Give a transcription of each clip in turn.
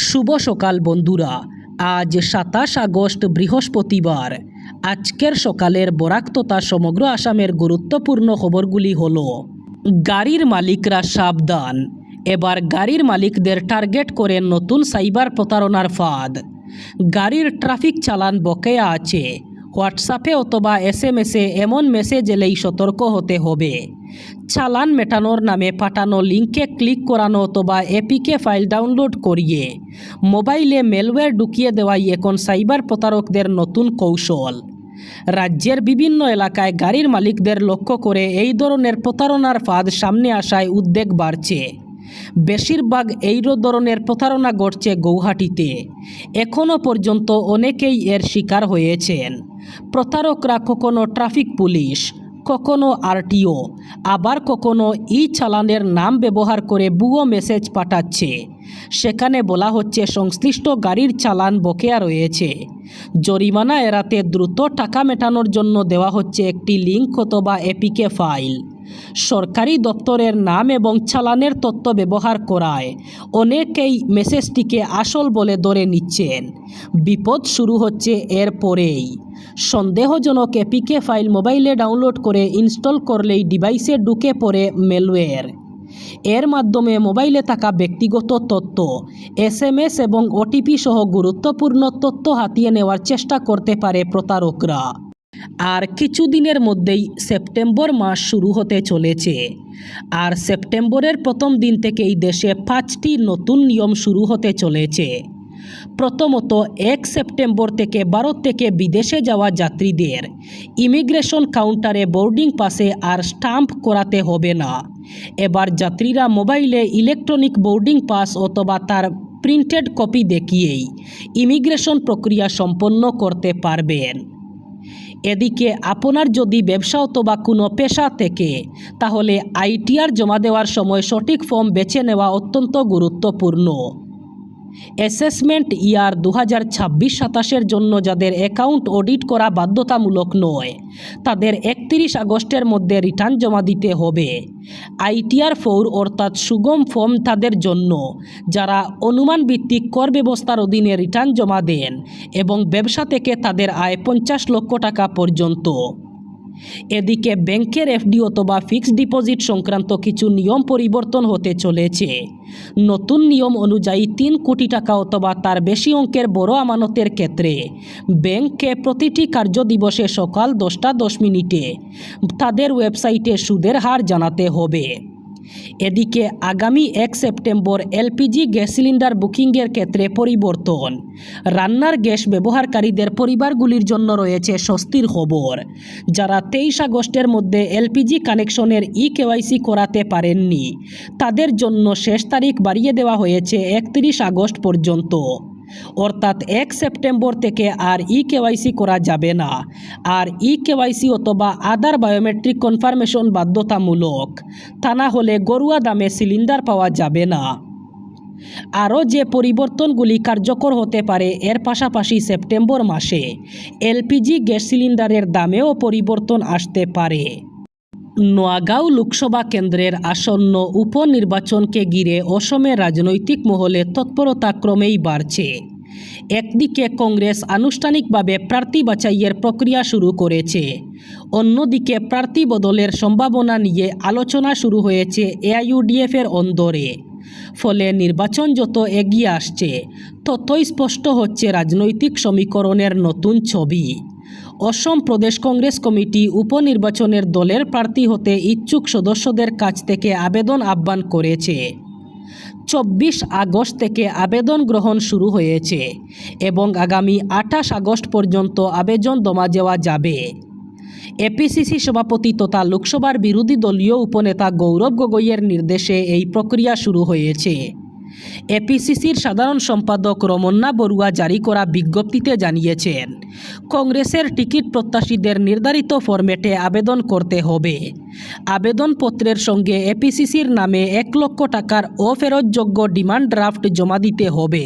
শুভ সকাল বন্ধুরা। আজ ২৭ আগস্ট বৃহস্পতিবার। আজকের সকালের বরাক তথা সমগ্র আসামের গুরুত্বপূর্ণ খবরগুলি হলো: গাড়ির মালিকরা সাবধান, এবার গাড়ির মালিকদের টার্গেট করে নতুন সাইবার প্রতারণার ফাঁদ। গাড়ির ট্রাফিক চালান বকেয়া আছে, হোয়াটসঅ্যাপে অথবা SMS-এ এমন মেসেজ এলেই সতর্ক হতে হবে। চালান মেটানোর নামে পাঠানো লিঙ্কে ক্লিক করানো অথবা APK ফাইল ডাউনলোড করিয়ে মোবাইলে ম্যালওয়্যার ঢুকিয়ে দেওয়াই এখন সাইবার প্রতারকদের নতুন কৌশল। রাজ্যের বিভিন্ন এলাকায় গাড়ির মালিকদের লক্ষ্য করে এই ধরনের প্রতারণার ফাঁদ সামনে আসায় উদ্বেগ বাড়ছে। বেশিরভাগ এই ধরনের প্রতারণা ঘটছে গৌহাটিতে। এখনও পর্যন্ত অনেকেই এর শিকার হয়েছেন। প্রতারকরা কখনো ট্রাফিক পুলিশ, কখনো RTO, আবার কখনো চালানের নাম ব্যবহার করে ভুয়ো মেসেজ পাঠাচ্ছে। সেখানে বলা হচ্ছে সংশ্লিষ্ট গাড়ির চালান বকেয়া রয়েছে। জরিমানা এড়াতে দ্রুত টাকা মেটানোর জন্য দেওয়া হচ্ছে একটি লিঙ্ক অথবা APK ফাইল। সরকারি দপ্তরের নাম এবং চালানের তথ্য ব্যবহার করায় অনেকেই মেসেজটিকে আসল বলে ধরে নিচ্ছেন। বিপদ শুরু হচ্ছে এর পরেই। সন্দেহজনক APK ফাইল মোবাইলে ডাউনলোড করে ইনস্টল করলেই ডিভাইসে ঢুকে পড়ে ম্যালওয়্যার। এর মাধ্যমে মোবাইলে থাকা ব্যক্তিগত তথ্য, SMS এবং OTP সহ গুরুত্বপূর্ণ তথ্য হাতিয়ে নেওয়ার চেষ্টা করতে পারে প্রতারকরা। আর কিছুদিনের মধ্যেই সেপ্টেম্বর মাস শুরু হতে চলেছে। আর সেপ্টেম্বরের প্রথম দিন থেকেই দেশে 5টি নতুন নিয়ম শুরু হতে চলেছে। প্রথমত, 1 সেপ্টেম্বর থেকে ভারত থেকে বিদেশে যাওয়া যাত্রীদের ইমিগ্রেশন কাউন্টারে বোর্ডিং পাসে আর স্টাম্প করাতে হবে না। এবার যাত্রীরা মোবাইলে ইলেকট্রনিক বোর্ডিং পাস অথবা তার প্রিন্টেড কপি দেখিয়েই ইমিগ্রেশন প্রক্রিয়া সম্পন্ন করতে পারবেন। এদিকে আপনার যদি ব্যবসা অথবা কোনো পেশা থেকে, তাহলে ITR জমা দেওয়ার সময় সঠিক ফর্ম বেছে নেওয়া অত্যন্ত গুরুত্বপূর্ণ। অ্যাসেসমেন্ট ইয়ার 2026-27 জন্য যাদের অ্যাকাউন্ট অডিট করা বাধ্যতামূলক নয়, তাদের 31 আগস্টের মধ্যে রিটার্ন জমা দিতে হবে। ITR 4 অর্থাৎ সুগম ফর্ম তাদের জন্য যারা অনুমান ভিত্তিক কর ব্যবস্থার অধীনে রিটার্ন জমা দেন এবং ব্যবসা থেকে তাদের আয় 50 লক্ষ টাকা পর্যন্ত। এদিকে ব্যাংকের FD অথবা ফিক্সড ডিপোজিট সংক্রান্ত কিছু নিয়ম পরিবর্তন হতে চলেছে। নতুন নিয়ম অনুযায়ী 3 কোটি টাকা অথবা তার বেশি অঙ্কের বড় আমানতের ক্ষেত্রে ব্যাংককে প্রতিটি কার্যদিবসে সকাল 10টা 10 মিনিটে তাদের ওয়েবসাইটে সুদের হার জানাতে হবে। এদিকে আগামী 1 সেপ্টেম্বর LPG গ্যাস সিলিন্ডার বুকিংয়ের ক্ষেত্রে পরিবর্তন। রান্নার গ্যাস ব্যবহারকারীদের পরিবারগুলির জন্য রয়েছে স্বস্তির খবর। যারা 23 আগস্টের মধ্যে LPG কানেকশনের KYC করাতে পারেননি, তাদের জন্য শেষ তারিখ বাড়িয়ে দেওয়া হয়েছে 31 আগস্ট পর্যন্ত। অর্থাৎ 1 সেপ্টেম্বর থেকে আর KYC করা যাবে না। আর KYC অথবা আধার বায়োমেট্রিক কনফার্মেশন বাধ্যতামূলক। তা না হলে গড়ুয়া দামে সিলিন্ডার পাওয়া যাবে না। আরও যে পরিবর্তনগুলি কার্যকর হতে পারে, এর পাশাপাশি সেপ্টেম্বর মাসে LPG গ্যাস সিলিন্ডারের দামেও পরিবর্তন আসতে পারে। নোয়াগাঁও লোকসভা কেন্দ্রের আসন্ন উপনির্বাচনকে ঘিরে অসমের রাজনৈতিক মহলে তৎপরতা ক্রমেই বাড়ছে। একদিকে কংগ্রেস আনুষ্ঠানিকভাবে প্রার্থী বাছাইয়ের প্রক্রিয়া শুরু করেছে, অন্যদিকে প্রার্থী বদলের সম্ভাবনা নিয়ে আলোচনা শুরু হয়েছে AIUDF-এর অন্দরে। ফলে নির্বাচন যত এগিয়ে আসছে, ততই স্পষ্ট হচ্ছে রাজনৈতিক সমীকরণের নতুন ছবি। অসম প্রদেশ কংগ্রেস কমিটি উপনির্বাচনের দলের প্রার্থী হতে ইচ্ছুক সদস্যদের কাছ থেকে আবেদন আহ্বান করেছে। 24 আগস্ট থেকে আবেদন গ্রহণ শুরু হয়েছে এবং আগামী 28 আগস্ট পর্যন্ত আবেদন জমা দেওয়া যাবে। APCC সভাপতি তথা লোকসভার বিরোধী দলীয় উপনেতা গৌরব গগৈয়ের নির্দেশে এই প্রক্রিয়া শুরু হয়েছে। APCCর সাধারণ সম্পাদক রমন্না বড়ুয়া জারি করা বিজ্ঞপ্তিতে জানিয়েছেন, কংগ্রেসের টিকিট প্রত্যাশীদের নির্ধারিত ফরম্যাটে আবেদন করতে হবে। আবেদনপত্রের সঙ্গে APCCর নামে 1 লক্ষ টাকার অফেরতযোগ্য ডিমান্ড ড্রাফট জমা দিতে হবে।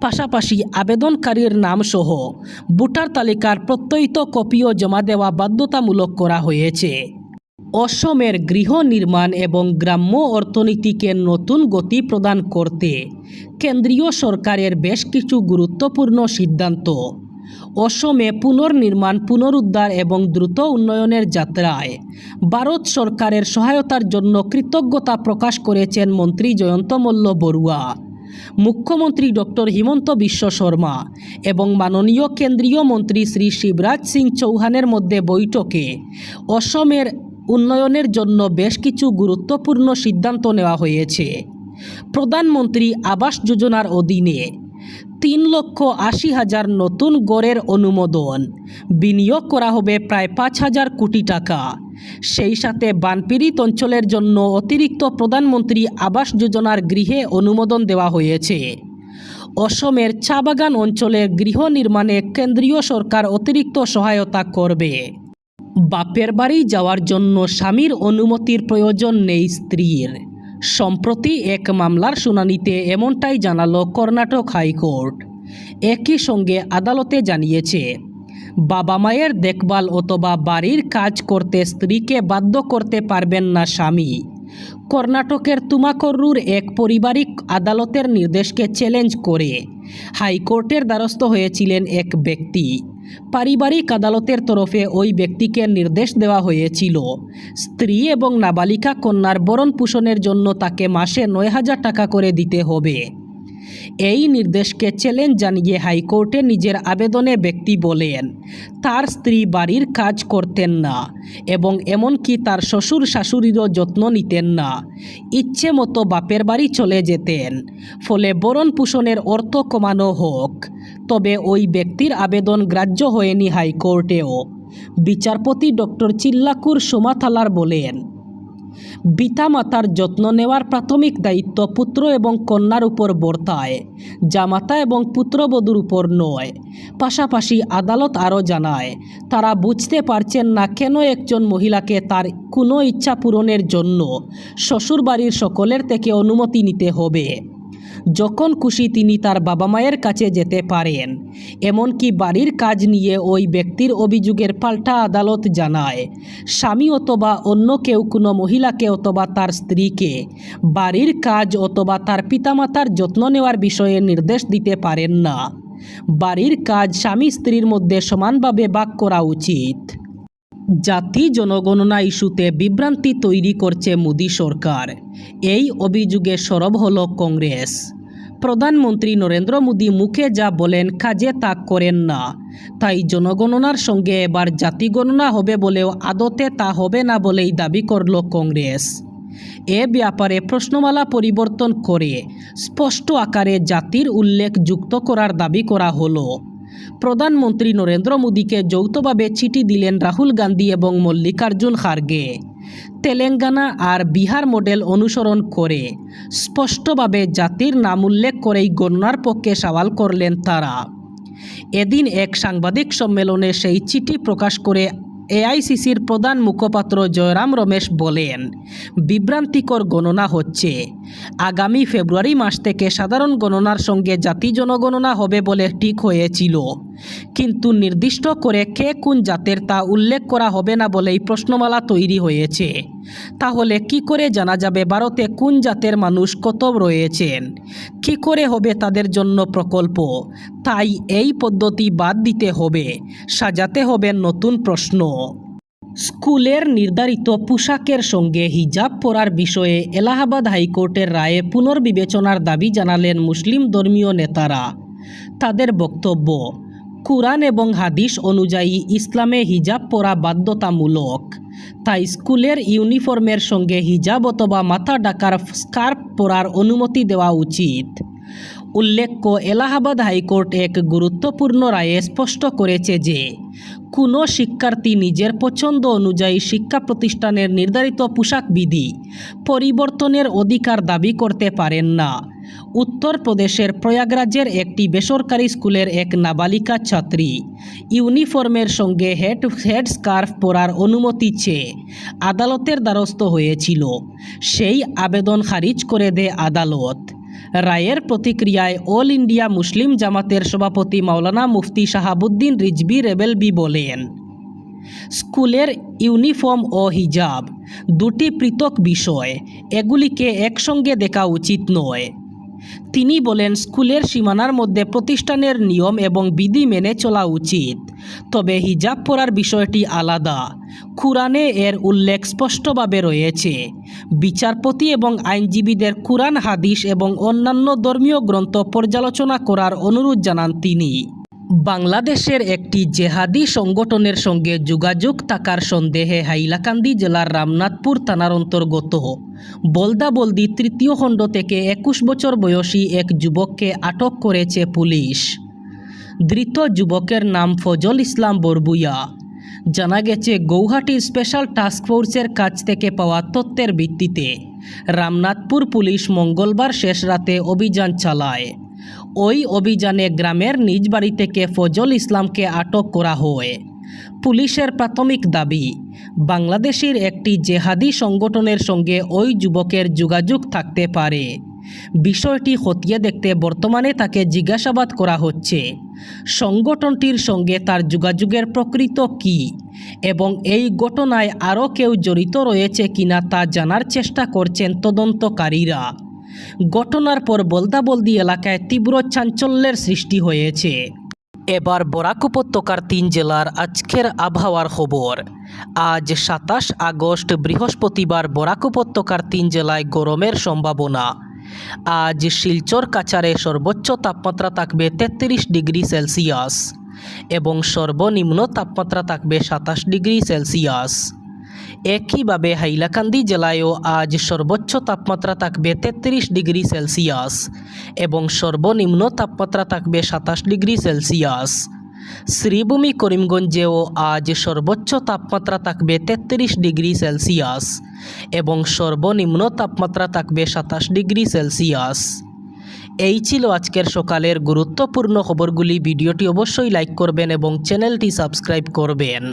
পাশাপাশি আবেদনকারীর নামসহ ভোটার তালিকার প্রত্যয়িত কপিও জমা দেওয়া বাধ্যতামূলক করা হয়েছে। অসমের গৃহ নির্মাণ এবং গ্রাম্য অর্থনীতিকে নতুন গতি প্রদান করতে কেন্দ্রীয় সরকারের বেশ কিছু গুরুত্বপূর্ণ সিদ্ধান্ত। অসমে পুনর্নির্মাণ, পুনরুদ্ধার এবং দ্রুত উন্নয়নের যাত্রায় ভারত সরকারের সহায়তার জন্য কৃতজ্ঞতা প্রকাশ করেছেন মন্ত্রী জয়ন্ত মল্ল বড়ুয়া, মুখ্যমন্ত্রী ডক্টর হিমন্ত বিশ্ব শর্মা এবং মাননীয় কেন্দ্রীয় মন্ত্রী শ্রী শিবরাজ সিং চৌহানের মধ্যে বৈঠকে অসমের উন্নয়নের জন্য বেশ কিছু গুরুত্বপূর্ণ সিদ্ধান্ত নেওয়া হয়েছে। প্রধানমন্ত্রী আবাস যোজনার অধীনে 3,80,000 নতুন গড়ের অনুমোদন, বিনিয়োগ করা হবে প্রায় 5,000 কোটি টাকা। সেই সাথে বানপীড়িত অঞ্চলের জন্য অতিরিক্ত প্রধানমন্ত্রী আবাস যোজনার গৃহে অনুমোদন দেওয়া হয়েছে। অসমের চা বাগান অঞ্চলের গৃহ নির্মাণে কেন্দ্রীয় সরকার অতিরিক্ত সহায়তা করবে। বাপের বাড়ি যাওয়ার জন্য স্বামীর অনুমতির প্রয়োজন নেই স্ত্রীর। সম্প্রতি এক মামলার শুনানিতে এমনটাই জানালো কর্ণাটক হাইকোর্ট। একই সঙ্গে আদালতে জানিয়েছে, বাবা মায়ের দেখভাল অথবা বাড়ির কাজ করতে স্ত্রীকে বাধ্য করতে পারবেন না স্বামী। কর্ণাটকের তুমাকুরুর এক পারিবারিক আদালতের নির্দেশকে চ্যালেঞ্জ করে হাইকোর্টের দ্বারস্থ হয়েছিলেন এক ব্যক্তি। পারিবারিক আদালতের তরফে ওই ব্যক্তিকে নির্দেশ দেওয়া হয়েছিল, স্ত্রী এবং নাবালিকা কন্যার ভরণ পোষণের জন্য তাকে মাসে 9,000 টাকা করে দিতে হবে। এই নির্দেশকে চ্যালেঞ্জ জানিয়ে হাইকোর্টে নিজের আবেদনে ব্যক্তি বলেন, তার স্ত্রী বাড়ির কাজ করতেন না এবং এমনকি তার শ্বশুর শাশুড়িরও যত্ন নিতেন না, ইচ্ছে মতো বাপের বাড়ি চলে যেতেন, ফলে ভরণ পোষণের অর্থ কমানো হোক। তবে ওই ব্যক্তির আবেদন গ্রাহ্য হয়নি হাইকোর্টেও। বিচারপতি ডক্টর চিল্লাকুর সোমাথালার বলেন, পিতামাতার যত্ন নেওয়ার প্রাথমিক দায়িত্ব পুত্র এবং কন্যার উপর বর্তায়, জামাতা এবং পুত্রবধূর উপর নয়। পাশাপাশি আদালত আরও জানায়, তারা বুঝতে পারছেন না কেন একজন মহিলাকে তার কোনো ইচ্ছা পূরণের জন্য শ্বশুরবাড়ির সকলের থেকে অনুমতি নিতে হবে। যখন খুশি তিনি তার বাবা মায়ের কাছে যেতে পারেন। এমনকি বাড়ির কাজ নিয়ে ওই ব্যক্তির অভিযোগের পাল্টা আদালত জানায়, স্বামী অথবা অন্য কেউ কোনো মহিলাকে অথবা তার স্ত্রীকে বাড়ির কাজ অথবা তার পিতামাতার যত্ন নেওয়ার বিষয়ে নির্দেশ দিতে পারেন না। বাড়ির কাজ স্বামী স্ত্রীর মধ্যে সমানভাবে ভাগ করা উচিত। জাতি জনগণনা ইস্যুতে বিভ্রান্তি তৈরি করছে মোদী সরকার। এই অভিযোগে সরব হল কংগ্রেস। প্রধানমন্ত্রী নরেন্দ্র মোদী মুখে যা বলেন কাজে তা করেন না। তাই জনগণনার সঙ্গে এবার জাতি গণনা হবে বলেও আদতে তা হবে না বলেই দাবি করল কংগ্রেস। এ ব্যাপারে প্রশ্নমালা পরিবর্তন করে স্পষ্ট আকারে জাতির উল্লেখ যুক্ত করার দাবি করা হলো। প্রধানমন্ত্রী নরেন্দ্র মোদীকে যৌথভাবে চিঠি দিলেন রাহুল গান্ধী এবং মল্লিকার্জুন খার্গে। তেলেঙ্গানা আর বিহার মডেল অনুসরণ করে স্পষ্টভাবে জাতির নাম উল্লেখ করেই গণনার পক্ষে সওয়াল করলেন তারা। এদিন এক সাংবাদিক সম্মেলনে সেই চিঠি প্রকাশ করে এআইসিসির প্রধান মুখপাত্র জয়রাম রমেশ বলেন, বিভ্রান্তিকর গণনা হচ্ছে। আগামী ফেব্রুয়ারি মাস থেকে সাধারণ গণনার সঙ্গে জাতি জনগণনা হবে বলে ঠিক হয়েছিল, কিন্তু নির্দিষ্ট করে কে কোন জাতের তা উল্লেখ করা হবে না বলেই প্রশ্নমালা তৈরি হয়েছে। তাহলে কি করে জানা যাবে ভারতে কোন জাতের মানুষ কত রয়েছেন? কি করে হবে তাদের জন্য প্রকল্প? তাই এই পদ্ধতি বাদ দিতে হবে, সাজাতে হবে নতুন প্রশ্ন। স্কুলের নির্ধারিত পোশাকের সঙ্গে হিজাব পরার বিষয়ে এলাহাবাদ হাইকোর্টের রায়ে পুনর্বিবেচনার দাবি জানালেন মুসলিম ধর্মীয় নেতারা। তাদের বক্তব্য, কুরআন এবং হাদিস অনুযায়ী ইসলামে হিজাব পরা বাধ্যতামূলক। তাই স্কুলের ইউনিফর্মের সঙ্গে হিজাব অথবা মাথা ঢাকার স্কার্ফ পরার অনুমতি দেওয়া উচিত। উল্লেখ্য, এলাহাবাদ হাইকোর্ট এক গুরুত্বপূর্ণ রায়ে স্পষ্ট করেছে যে কোনো শিক্ষার্থী নিজের পছন্দ অনুযায়ী শিক্ষা প্রতিষ্ঠানের নির্ধারিত পোশাক বিধি পরিবর্তনের অধিকার দাবি করতে পারেন না। উত্তরপ্রদেশের প্রয়াগরাজের একটি বেসরকারি স্কুলের এক নাবালিকা ছাত্রী ইউনিফর্মের সঙ্গে হেড স্কার্ফ পরার অনুমতি চেয়ে আদালতের দ্বারস্থ হয়েছিল। সেই আবেদন খারিজ করে দেয় আদালত। রায়ের প্রতিক্রিয়ায় অল ইন্ডিয়া মুসলিম জামাতের সভাপতি মাওলানা মুফতি শাহাবুদ্দিন রিজভী রেবেলভি বলেন, স্কুলের ইউনিফর্ম ও হিজাব দুটি পৃথক বিষয়, এগুলিকে একসঙ্গে দেখা উচিত নয়। তিনি বলেন, স্কুলের সীমানার মধ্যে প্রতিষ্ঠানের নিয়ম এবং বিধি মেনে চলা উচিত, তবে হিজাব পরার বিষয়টি আলাদা। কুরআনে এর উল্লেখ স্পষ্টভাবে রয়েছে। বিচারপতি এবং আইনজীবীদের কুরআন, হাদিস এবং অন্যান্য ধর্মীয় গ্রন্থ পর্যালোচনা করার অনুরোধ জানান তিনি। বাংলাদেশের একটি জেহাদি সংগঠনের সঙ্গে যোগাযোগ থাকার সন্দেহে হাইলাকান্দি জেলার রামনাথপুর থানার অন্তর্গত বলদাবলদি তৃতীয় খণ্ড থেকে 21 বছর বয়সী এক যুবককে আটক করেছে পুলিশ। ধৃত যুবকের নাম ফজল ইসলাম বরবুইয়া। জানা গেছে, গৌহাটি স্পেশাল টাস্ক ফোর্সের কাছ থেকে পাওয়া তথ্যের ভিত্তিতে রামনাথপুর পুলিশ মঙ্গলবার শেষ রাতে অভিযান চালায়। ওই অভিযানে গ্রামের নিজ বাড়ি থেকে ফজল ইসলামকে আটক করা হয়। পুলিশের প্রাথমিক দাবি, বাংলাদেশের একটি জেহাদি সংগঠনের সঙ্গে ওই যুবকের যোগাযোগ থাকতে পারে। বিষয়টি খতিয়ে দেখতে বর্তমানে তাকে জিজ্ঞাসাবাদ করা হচ্ছে। সংগঠনটির সঙ্গে তার যোগাযোগের প্রকৃত কী এবং এই ঘটনায় আরও কেউ জড়িত রয়েছে কিনা তা জানার চেষ্টা করছেন তদন্তকারীরা। ঘটনার পর বলদাবলদি এলাকায় তীব্র চাঞ্চল্যের সৃষ্টি হয়েছে। এবার বরাক উপত্যকার 3 জেলার আজকের আবহাওয়ার খবর। আজ 27 আগস্ট বৃহস্পতিবার বরাক উপত্যকার 3 জেলায় গরমের সম্ভাবনা। আজ শিলচর কাছাড়ে সর্বোচ্চ তাপমাত্রা থাকবে 33 ডিগ্রি সেলসিয়াস এবং সর্বনিম্ন তাপমাত্রা থাকবে 27 ডিগ্রি সেলসিয়াস। একইভাবে হাইলাকান্দি জেলায়ও আজ সর্বোচ্চ তাপমাত্রা থাকবে 33 ডিগ্রি সেলসিয়াস এবং সর্বনিম্ন তাপমাত্রা থাকবে 27 ডিগ্রি সেলসিয়াস। শ্রীভূমি করিমগঞ্জেও আজ সর্বোচ্চ তাপমাত্রা থাকবে 33 ডিগ্রি সেলসিয়াস এবং সর্বনিম্ন তাপমাত্রা থাকবে 27 ডিগ্রি সেলসিয়াস। এই ছিল আজকের সকালের গুরুত্বপূর্ণ খবরগুলি। ভিডিওটি অবশ্যই লাইক করবেন এবং চ্যানেলটি সাবস্ক্রাইব করবেন।